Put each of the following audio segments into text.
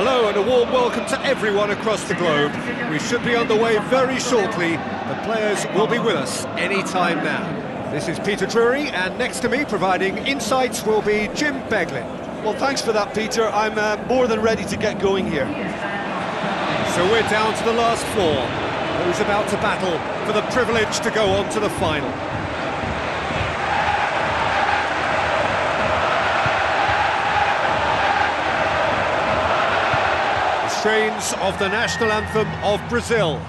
Hello and a warm welcome to everyone across the globe. We should be on the way very shortly. The players will be with us any time now. This is Peter Drury, and next to me providing insights will be Jim Beglin. Well, thanks for that, Peter. I'm more than ready to get going here. So we're down to the last four. Who's about to battle for the privilege to go on to the final? Strains of the national anthem of Brazil.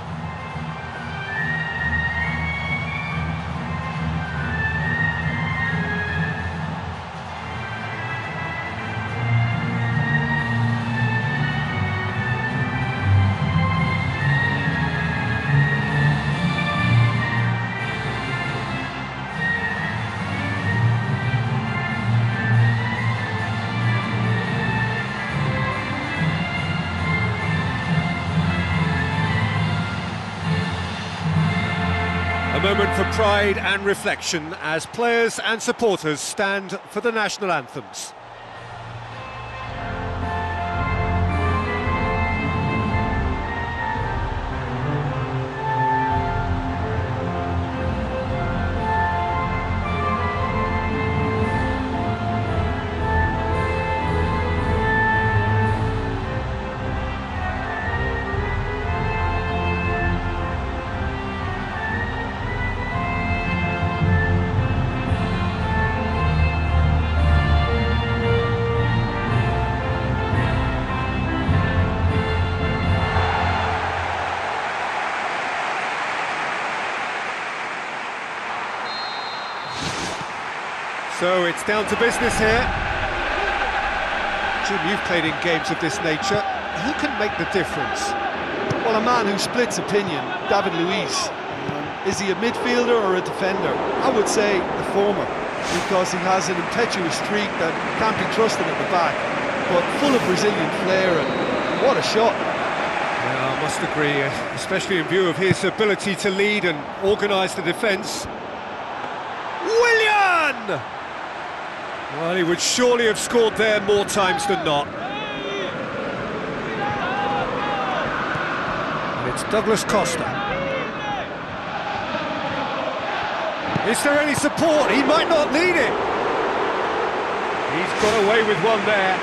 A moment for pride and reflection as players and supporters stand for the national anthems. So it's down to business here. Jim, you've played in games of this nature. Who can make the difference? Well, a man who splits opinion, David Luiz. Is he a midfielder or a defender? I would say the former, because he has an impetuous streak that can't be trusted at the back, but full of Brazilian flair, and what a shot. Yeah, I must agree, especially in view of his ability to lead and organise the defence. Willian! Well, he would surely have scored there more times than not. And it's Douglas Costa. Is there any support? He might not need it. He's got away with one there.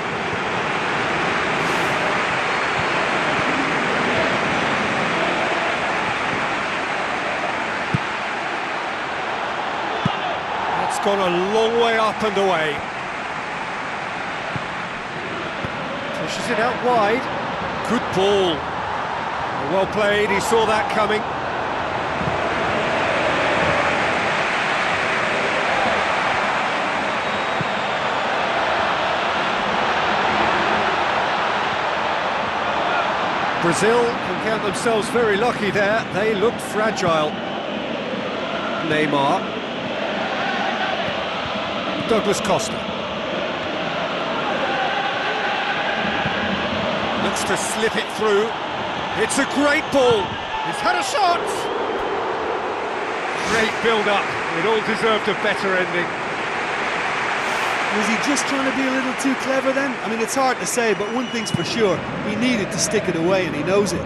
Gone a long way up and away. Pushes it out wide. Good ball. Well played, he saw that coming. Brazil can count themselves very lucky there. They looked fragile. Neymar. Douglas Costa. Looks to slip it through. It's a great ball. He's had a shot. Great build-up. It all deserved a better ending. Was he just trying to be a little too clever then? I mean, it's hard to say, but one thing's for sure. He needed to stick it away, and he knows it.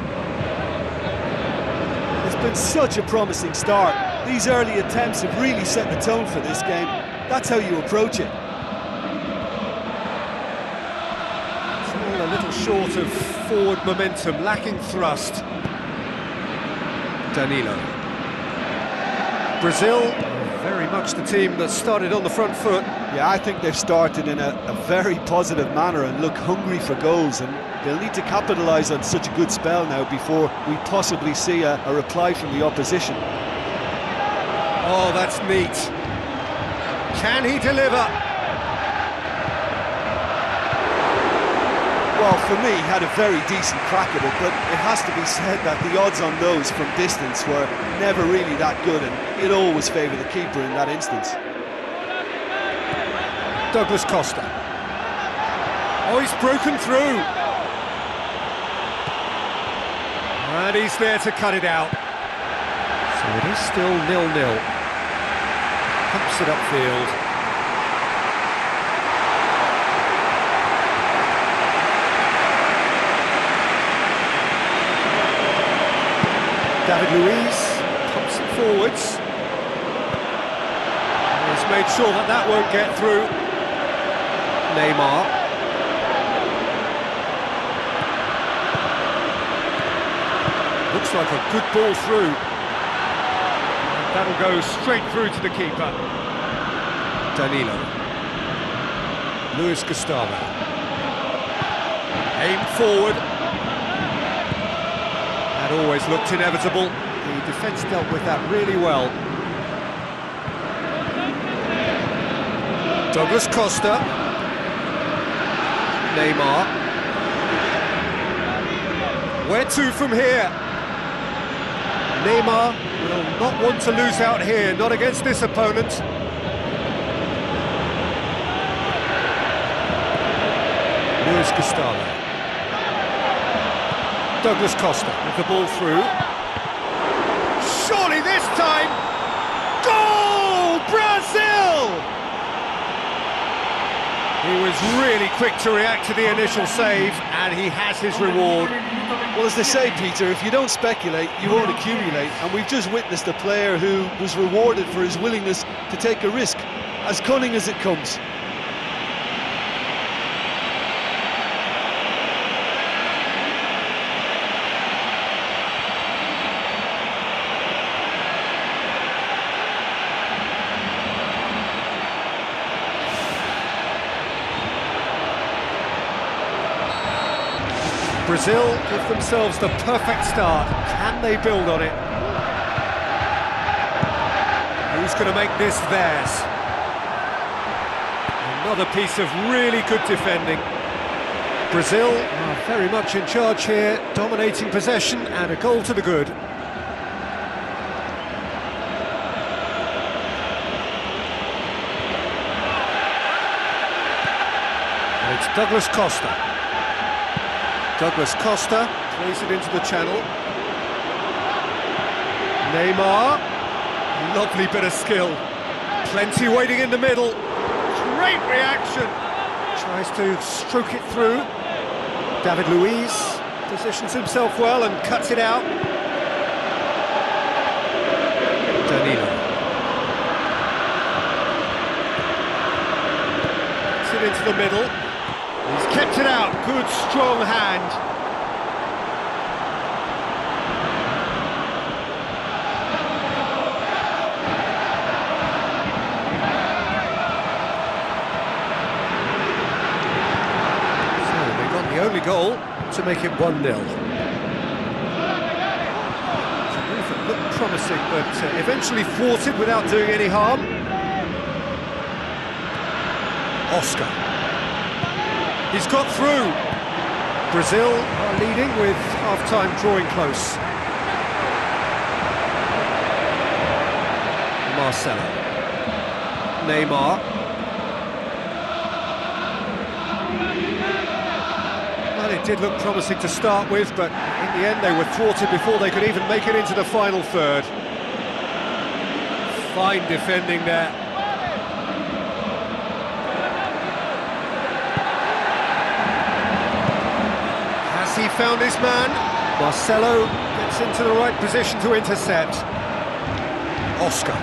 It's been such a promising start. These early attempts have really set the tone for this game. That's how you approach it. It's all a little short of forward momentum, lacking thrust. Danilo. Brazil, very much the team that started on the front foot. Yeah, I think they've started in a very positive manner and look hungry for goals, and they'll need to capitalise on such a good spell now before we possibly see a reply from the opposition. Oh, that's neat. Can he deliver? Well, for me, he had a very decent crack at it, but it has to be said that the odds on those from distance were never really that good, and it always favoured the keeper in that instance. Douglas Costa. Oh, he's broken through. And he's there to cut it out. So it is still 0-0. Pumps it upfield. David Luiz pumps it forwards. He's made sure that that won't get through. Neymar. Looks like a good ball through. And that'll go straight through to the keeper. Danilo. Luis Gustavo. Aim forward. That always looked inevitable. The defence dealt with that really well. Douglas Costa. Neymar. Where to from here? Neymar will not want to lose out here, not against this opponent. Luis Gustavo. Douglas Costa with the ball through. Surely this time! Goal! Brazil! He was really quick to react to the initial save, and he has his reward. Well, as they say, Peter, if you don't speculate, you won't accumulate. And we've just witnessed a player who was rewarded for his willingness to take a risk, as cunning as it comes. Brazil give themselves the perfect start. Can they build on it? Who's going to make this theirs? Another piece of really good defending. Brazil are very much in charge here, dominating possession, and a goal to the good. And it's Douglas Costa. Douglas Costa plays it into the channel. Neymar, lovely bit of skill. Plenty waiting in the middle. Great reaction. Tries to stroke it through. David Luiz positions himself well and cuts it out. Danilo. Puts it into the middle. He's kept it out, good strong hand. So they got the only goal to make it 1-0. It's a move that looked promising, but eventually thwarted without doing any harm. Oscar. He's got through. Brazil are leading with half-time drawing close. Marcelo. Neymar. Well, it did look promising to start with, but in the end they were thwarted before they could even make it into the final third. Fine defending there. He found his man. Marcelo gets into the right position to intercept. Oscar.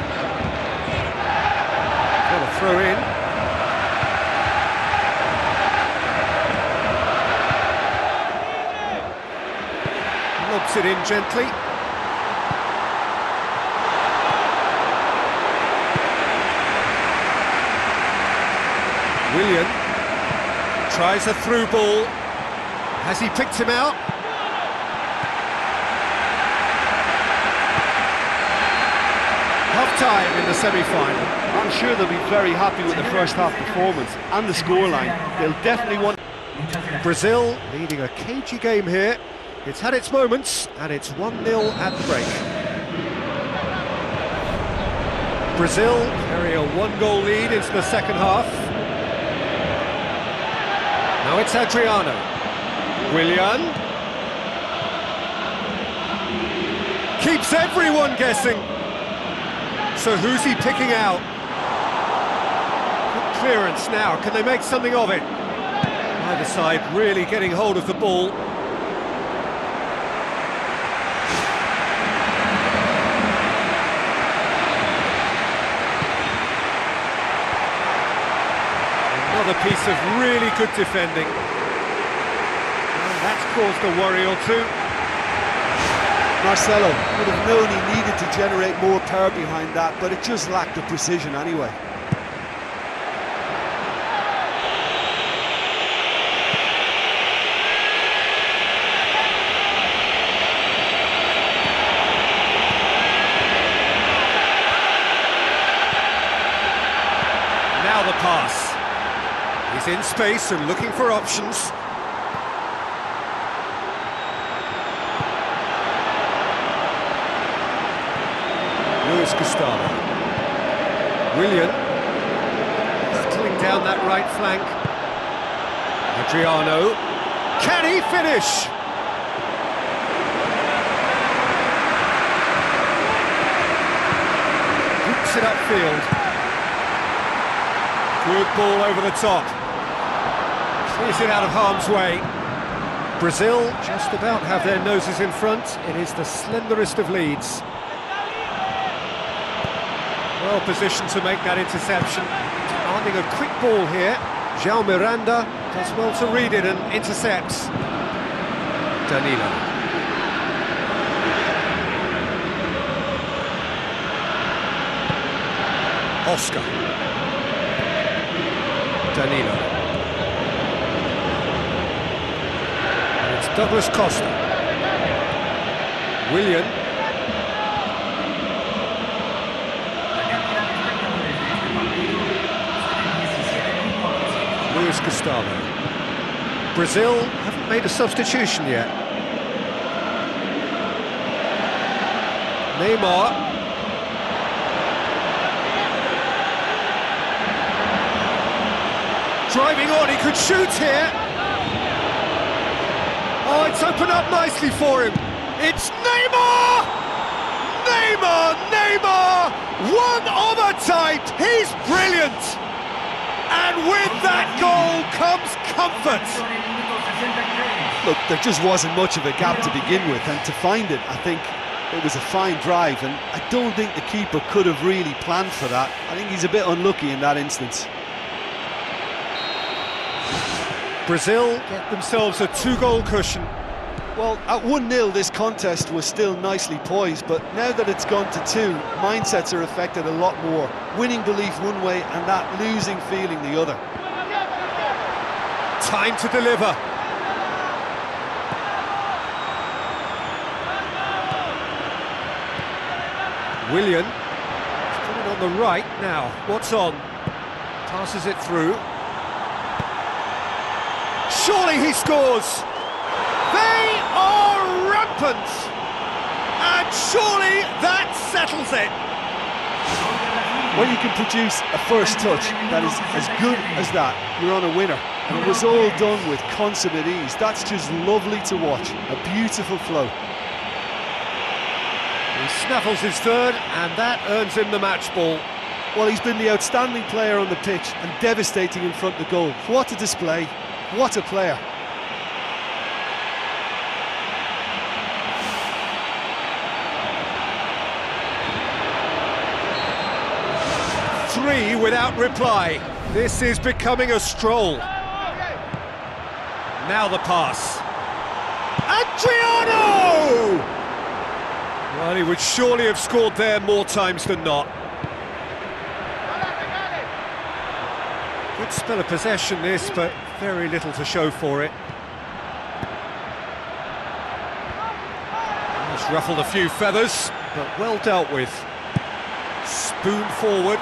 Got a throw in. Lobs it in gently. Willian tries a through ball. Has he picked him out? Half-time in the semi-final. I'm sure they'll be very happy with the first half performance and the scoreline. They'll definitely want... Brazil leading a cagey game here. It's had its moments, and it's 1-0 at the break. Brazil carry a one-goal lead into the second half. Now it's Adriano. Willian keeps everyone guessing. So who's he picking out? Good clearance now. Can they make something of it? Either side really getting hold of the ball. Another piece of really good defending. Well, that's caused a worry or two. Marcelo would have known he needed to generate more power behind that, but it just lacked the precision anyway. Now the pass. He's in space and looking for options. Gustavo. Willian battling down that right flank. Adriano. Can he finish? Hoops it upfield. Good ball over the top. Clears it out of harm's way. Brazil just about have their noses in front. It is the slenderest of leads. Well positioned to make that interception. Demanding a quick ball here. João Miranda does well to read it and intercepts. Danilo. Oscar. Danilo. And it's Douglas Costa. Willian. Gustavo. Brazil haven't made a substitution yet. Neymar. Driving on, he could shoot here. Oh, it's opened up nicely for him. It's Neymar! Neymar! One of a type! He's brilliant! And with that goal comes comfort. Look, there just wasn't much of a gap to begin with, and to find it, I think it was a fine drive, and I don't think the keeper could have really planned for that. I think he's a bit unlucky in that instance. Brazil get themselves a 2-goal cushion. Well, at 1-0 this contest was still nicely poised, but now that it's gone to 2, mindsets are affected a lot more. Winning belief one way and that losing feeling the other. Time to deliver. Willian. He's put it on the right now. What's on? Passes it through. Surely he scores! They are rampant! And surely that settles it! When you can produce a first touch that is as good as that, you're on a winner. And it was all done with consummate ease. That's just lovely to watch. A beautiful flow. He snaffles his third, and that earns him the match ball. Well, he's been the outstanding player on the pitch and devastating in front of the goal. What a display. What a player. Three without reply. This is becoming a stroll. Now the pass. Adriano! Well, he would surely have scored there more times than not. Good spell of possession this, but very little to show for it. Just ruffled a few feathers, but well dealt with. Spoon forward.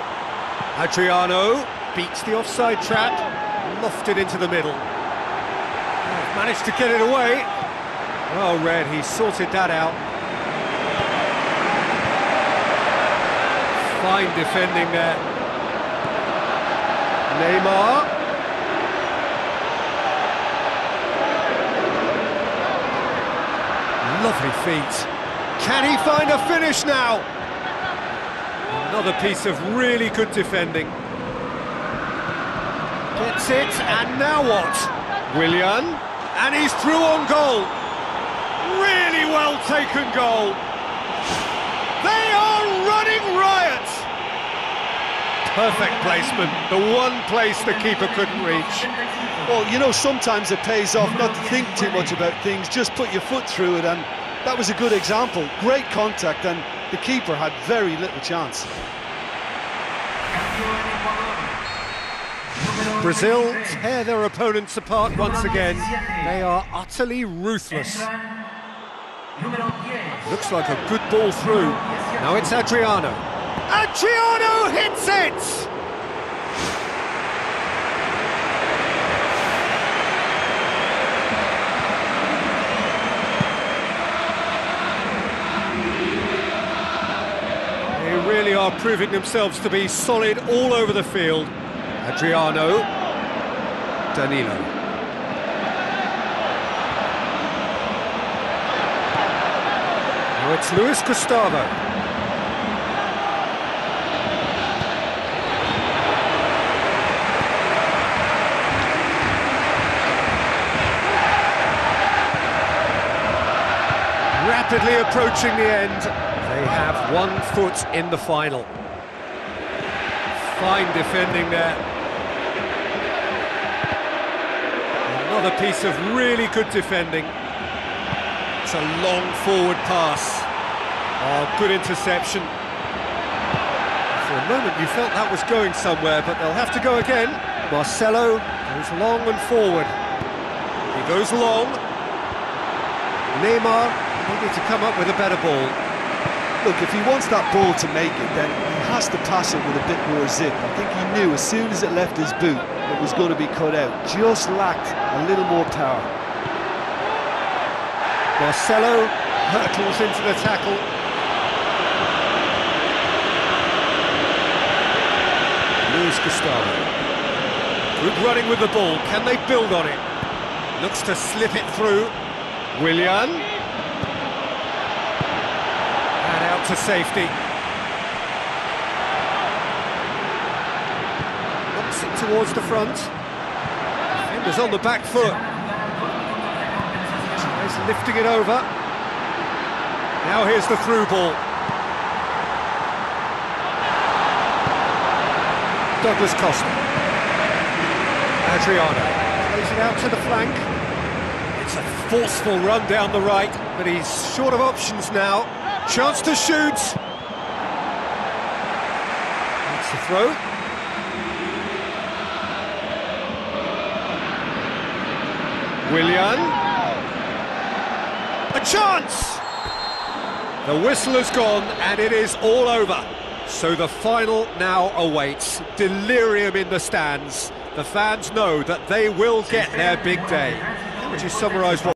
Adriano beats the offside trap, lofted into the middle. Managed to get it away. Well read, he sorted that out. Fine defending there. Neymar. Lovely feet. Can he find a finish now? Another piece of really good defending. Gets it, and now what? Willian, and he's through on goal. Really well taken goal. They are running riot. Perfect placement, the one place the keeper couldn't reach. Well, you know, sometimes it pays off not to think too much about things, just put your foot through it, and that was a good example. Great contact, and the keeper had very little chance. Brazil tear their opponents apart once again. They are utterly ruthless. Looks like a good ball through. Now it's Adriano. Adriano hits it! They really are proving themselves to be solid all over the field. Adriano, Danilo. Now it's Luis Gustavo. Rapidly approaching the end. They have 1 foot in the final. Fine defending there. Another piece of really good defending. It's a long forward pass. Oh, good interception. For a moment you felt that was going somewhere, but they'll have to go again. Marcelo goes long and forward. He goes long. Neymar, they need to come up with a better ball. Look, if he wants that ball to make it, then he has to pass it with a bit more zip. I think he knew as soon as it left his boot it was going to be cut out. Just lacked a little more power. Marcelo hurtles into the tackle. Luis Gustavo. Good running with the ball. Can they build on it? Looks to slip it through. Willian. And out to safety. Knocks it towards the front. Defender's on the back foot. Tries lifting it over. Now here's the through ball. Douglas Costa. Adriano plays it out to the flank. It's a forceful run down the right, but he's short of options now. Chance to shoot. That's the throw. Willian. A chance! The whistle has gone and it is all over. So the final now awaits. Delirium in the stands. The fans know that they will get their big day. How would you summarise what